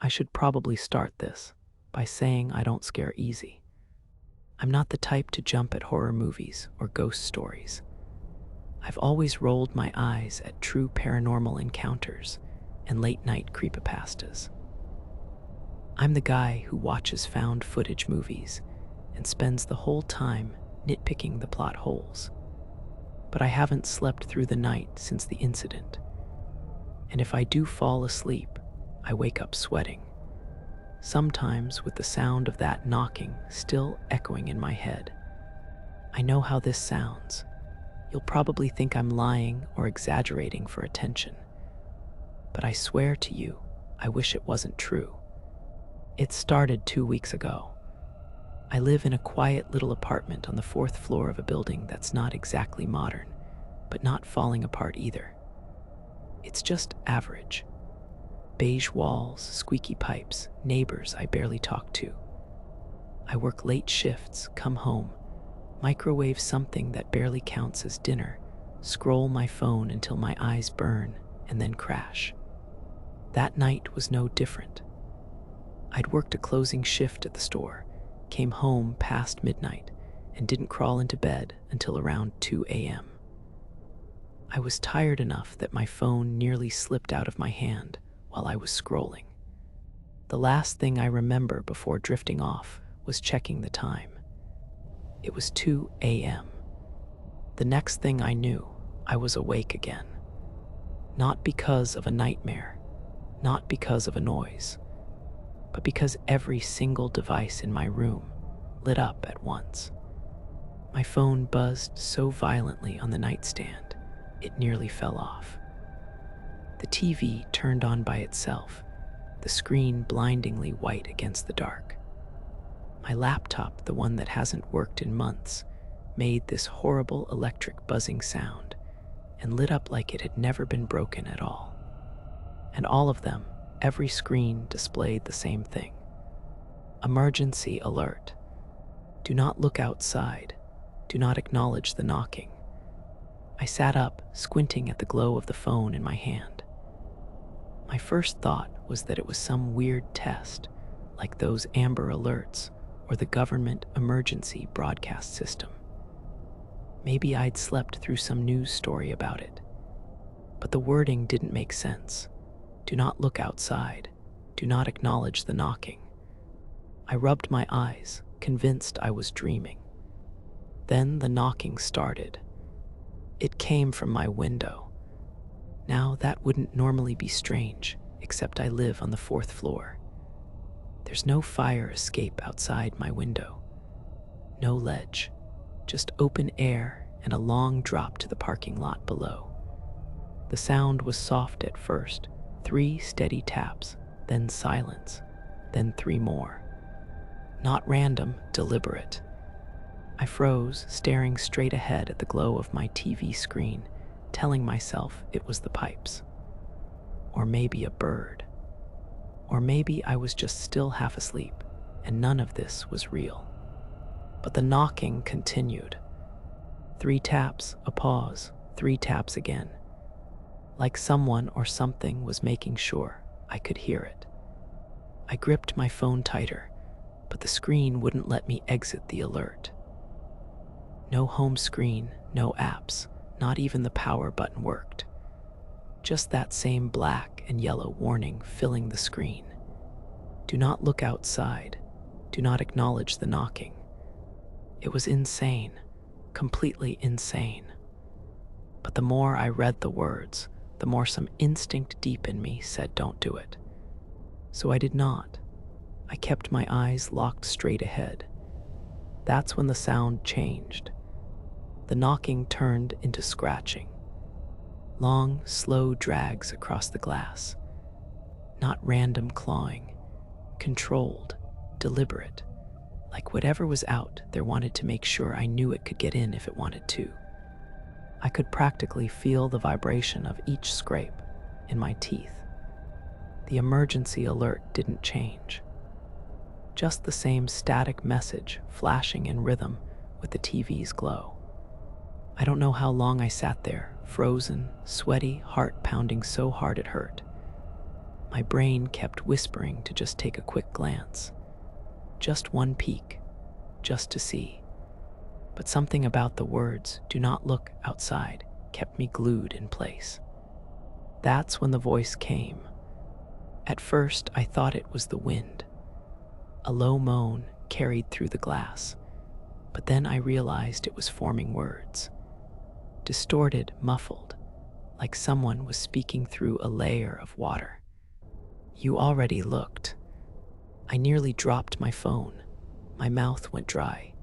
I should probably start this by saying I don't scare easy. I'm not the type to jump at horror movies or ghost stories. I've always rolled my eyes at true paranormal encounters and late-night creepypastas. I'm the guy who watches found footage movies and spends the whole time nitpicking the plot holes. But I haven't slept through the night since the incident. And if I do fall asleep, I wake up sweating. Sometimes with the sound of that knocking still echoing in my head. I know how this sounds. You'll probably think I'm lying or exaggerating for attention. But I swear to you, I wish it wasn't true. It started 2 weeks ago. I live in a quiet little apartment on the 4th floor of a building that's not exactly modern, but not falling apart either. It's just average. Beige walls, squeaky pipes, neighbors I barely talk to. I work late shifts, come home, microwave something that barely counts as dinner, scroll my phone until my eyes burn, and then crash. That night was no different. I'd worked a closing shift at the store, came home past midnight, and didn't crawl into bed until around 2 a.m. I was tired enough that my phone nearly slipped out of my hand while I was scrolling. The last thing I remember before drifting off was checking the time. It was 2 a.m. The next thing I knew, I was awake again. Not because of a nightmare, not because of a noise, but because every single device in my room lit up at once. My phone buzzed so violently on the nightstand, it nearly fell off. The TV turned on by itself, the screen blindingly white against the dark. My laptop, the one that hasn't worked in months, made this horrible electric buzzing sound and lit up like it had never been broken at all. And all of them, every screen displayed the same thing. Emergency alert. Do not look outside. Do not acknowledge the knocking. I sat up, squinting at the glow of the phone in my hand. My first thought was that it was some weird test, like those Amber Alerts or the government emergency broadcast system. Maybe I'd slept through some news story about it. But the wording didn't make sense. Do not look outside. Do not acknowledge the knocking. I rubbed my eyes, convinced I was dreaming. Then the knocking started. It came from my window. Now that wouldn't normally be strange, except I live on the 4th floor. There's no fire escape outside my window. No ledge, just open air and a long drop to the parking lot below. The sound was soft at first, 3 steady taps, then silence, then 3 more. Not random, deliberate. I froze, staring straight ahead at the glow of my TV screen, telling myself it was the pipes. Or maybe a bird. Or maybe I was just still half asleep, and none of this was real. But the knocking continued. 3 taps, a pause, 3 taps again. Like someone or something was making sure I could hear it. I gripped my phone tighter, but the screen wouldn't let me exit the alert. No home screen, no apps, not even the power button worked. Just that same black and yellow warning filling the screen. Do not look outside. Do not acknowledge the knocking. It was insane, completely insane. But the more I read the words, the more some instinct deep in me said don't do it. So I did not. I kept my eyes locked straight ahead. That's when the sound changed. The knocking turned into scratching. Long, slow drags across the glass. Not random clawing. Controlled, deliberate. Like whatever was out there wanted to make sure I knew it could get in if it wanted to. I could practically feel the vibration of each scrape in my teeth. The emergency alert didn't change. Just the same static message flashing in rhythm with the TV's glow. I don't know how long I sat there, frozen, sweaty, heart pounding so hard it hurt. My brain kept whispering to just take a quick glance. Just one peek, just to see. But something about the words, "Do not look outside," kept me glued in place. That's when the voice came. At first, I thought it was the wind. A low moan carried through the glass, but then I realized it was forming words. Distorted, muffled, like someone was speaking through a layer of water. "You already looked." I nearly dropped my phone. My mouth went dry.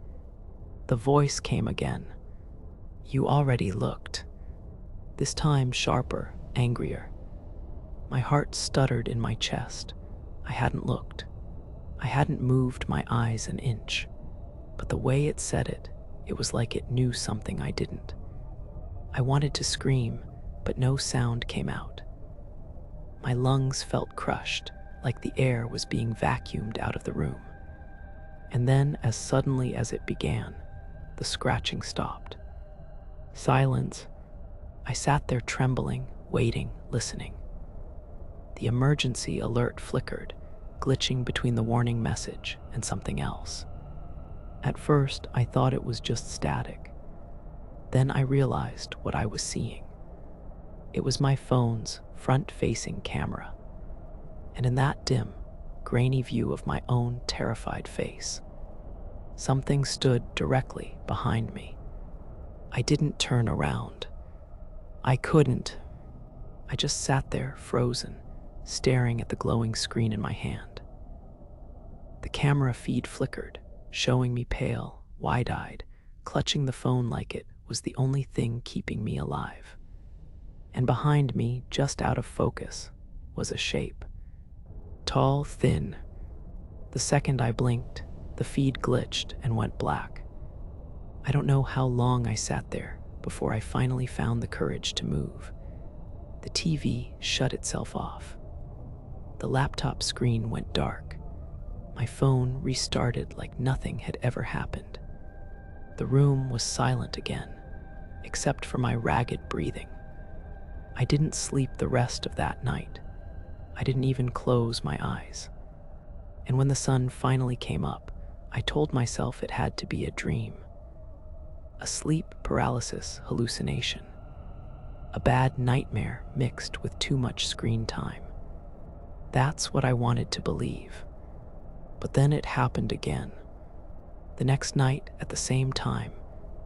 The voice came again. "You already looked." This time sharper, angrier. My heart stuttered in my chest. I hadn't looked. I hadn't moved my eyes an inch. But the way it said it, it was like it knew something I didn't. I wanted to scream, but no sound came out. My lungs felt crushed, like the air was being vacuumed out of the room. And then, as suddenly as it began, the scratching stopped. Silence. I sat there trembling, waiting, listening. The emergency alert flickered, glitching between the warning message and something else. At first, I thought it was just static. Then I realized what I was seeing. It was my phone's front-facing camera. And in that dim, grainy view of my own terrified face, something stood directly behind me. I didn't turn around. I couldn't. I just sat there, frozen, staring at the glowing screen in my hand. The camera feed flickered, showing me pale, wide-eyed, clutching the phone like it was the only thing keeping me alive. And behind me, just out of focus, was a shape. Tall, thin. The second I blinked, the feed glitched and went black. I don't know how long I sat there before I finally found the courage to move. The TV shut itself off. The laptop screen went dark. My phone restarted like nothing had ever happened. The room was silent again, except for my ragged breathing. I didn't sleep the rest of that night. I didn't even close my eyes. And when the sun finally came up, I told myself it had to be a dream. A sleep paralysis hallucination. A bad nightmare mixed with too much screen time. That's what I wanted to believe. But then it happened again. The next night at the same time,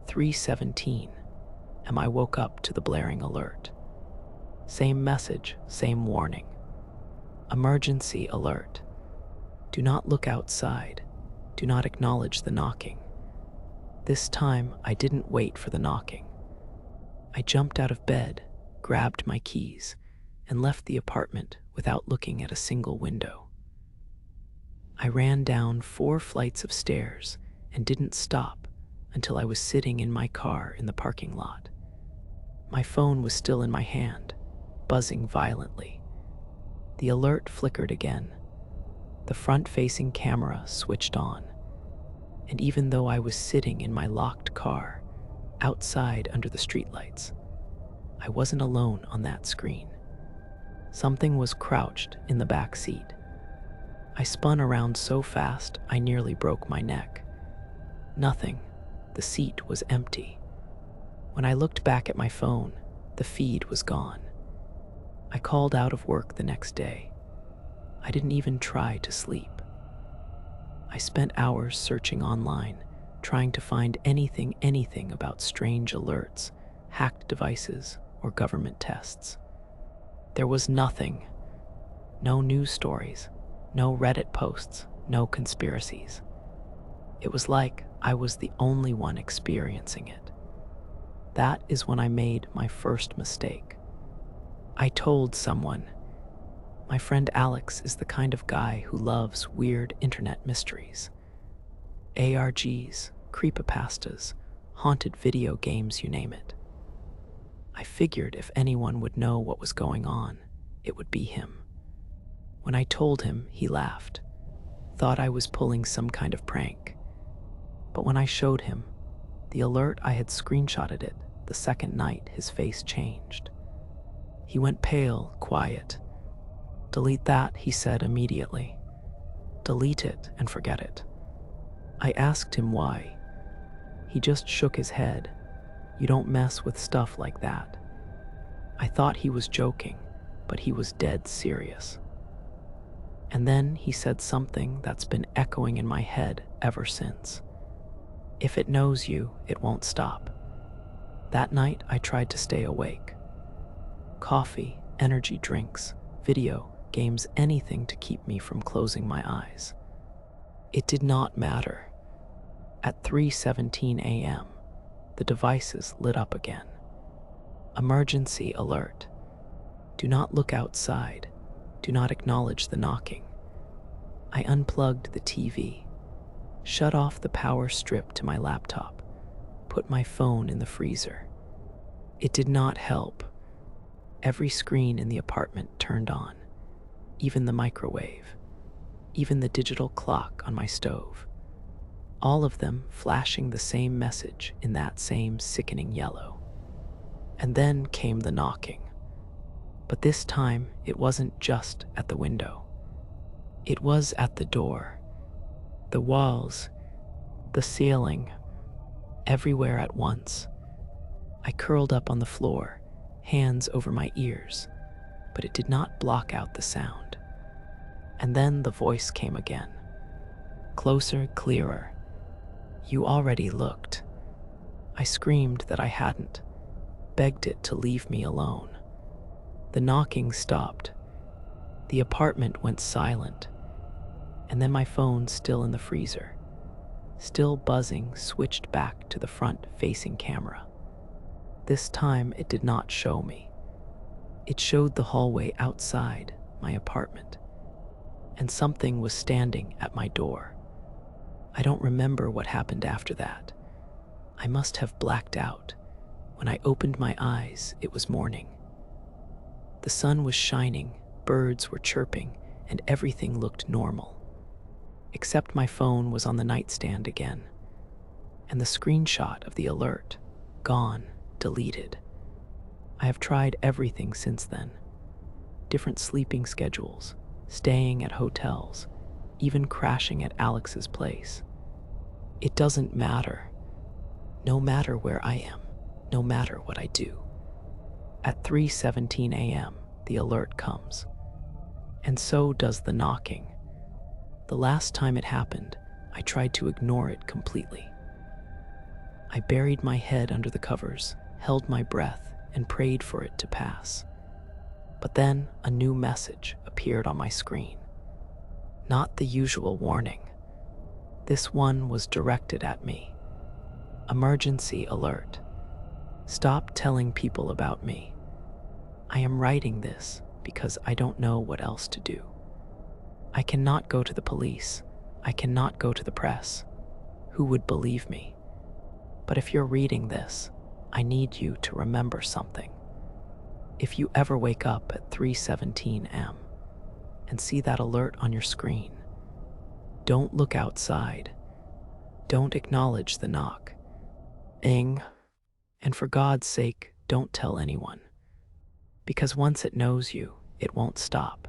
3:17, and I woke up to the blaring alert. Same message, same warning. Emergency alert. Do not look outside. Do not acknowledge the knocking. This time, I didn't wait for the knocking. I jumped out of bed, grabbed my keys, and left the apartment without looking at a single window. I ran down 4 flights of stairs and didn't stop until I was sitting in my car in the parking lot. My phone was still in my hand, buzzing violently. The alert flickered again. The front-facing camera switched on. And even though I was sitting in my locked car, outside under the streetlights, I wasn't alone on that screen. Something was crouched in the back seat. I spun around so fast I nearly broke my neck. Nothing. The seat was empty. When I looked back at my phone, the feed was gone. I called out of work the next day. I didn't even try to sleep. I spent hours searching online, trying to find anything about strange alerts, hacked devices, or government tests. There was nothing. No news stories, no Reddit posts, no conspiracies. It was like I was the only one experiencing it. That is when I made my first mistake. I told someone. My friend Alex is the kind of guy who loves weird internet mysteries. ARGs, creepypastas, haunted video games, you name it. I figured if anyone would know what was going on, it would be him. When I told him, he laughed, thought I was pulling some kind of prank. But when I showed him the alert, I had screenshotted it the second night his face changed. He went pale, quiet. Delete that, he said immediately. Delete it and forget it. I asked him why. He just shook his head. You don't mess with stuff like that. I thought he was joking, but he was dead serious. And then he said something that's been echoing in my head ever since. If it knows you, it won't stop. That night, I tried to stay awake. Coffee, energy drinks, video, games, anything to keep me from closing my eyes. It did not matter. At 3:17 a.m., the devices lit up again. Emergency alert. Do not look outside. Do not acknowledge the knocking. I unplugged the TV, shut off the power strip to my laptop, put my phone in the freezer. It did not help. Every screen in the apartment turned on, even the microwave, even the digital clock on my stove. All of them flashing the same message in that same sickening yellow. And then came the knocking. But this time, it wasn't just at the window. It was at the door, the walls, the ceiling, everywhere at once. I curled up on the floor, hands over my ears, but it did not block out the sound. And then the voice came again. Closer, clearer. You already looked. I screamed that I hadn't, begged it to leave me alone. The knocking stopped. The apartment went silent. And then my phone, still in the freezer, still buzzing, switched back to the front-facing camera. This time, it did not show me. It showed the hallway outside my apartment, and something was standing at my door. I don't remember what happened after that. I must have blacked out. When I opened my eyes, it was morning. The sun was shining, birds were chirping, and everything looked normal. Except my phone was on the nightstand again, and the screenshot of the alert, gone, deleted. I have tried everything since then. Different sleeping schedules, staying at hotels, even crashing at Alex's place. It doesn't matter. No matter where I am, no matter what I do. At 3:17 a.m., the alert comes. And so does the knocking. The last time it happened, I tried to ignore it completely. I buried my head under the covers, held my breath, and prayed for it to pass. But then a new message appeared on my screen. Not the usual warning. This one was directed at me. Emergency alert. Stop telling people about me. I am writing this because I don't know what else to do. I cannot go to the police. I cannot go to the press. Who would believe me? But if you're reading this, I need you to remember something. If you ever wake up at 3:17 a.m. and see that alert on your screen, don't look outside. Don't acknowledge the knock. And for God's sake, don't tell anyone. Because once it knows you, it won't stop.